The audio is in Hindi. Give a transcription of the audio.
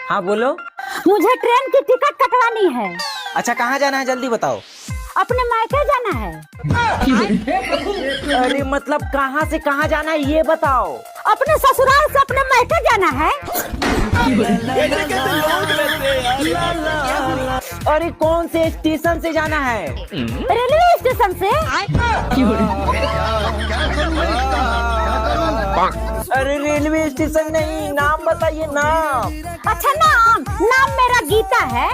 हाँ बोलो। मुझे ट्रेन की टिकट कटवानी है। अच्छा कहाँ जाना है जल्दी बताओ। अपने मायके जाना है। अरे मतलब कहाँ से कहाँ जाना है ये बताओ। अपने ससुराल से अपने मायके जाना है। अरे कौन से स्टेशन से जाना है। रेलवे स्टेशन से। अरे रेलवे स्टेशन नहीं, नाम बताइए नाम। अच्छा नाम मेरा गीता है।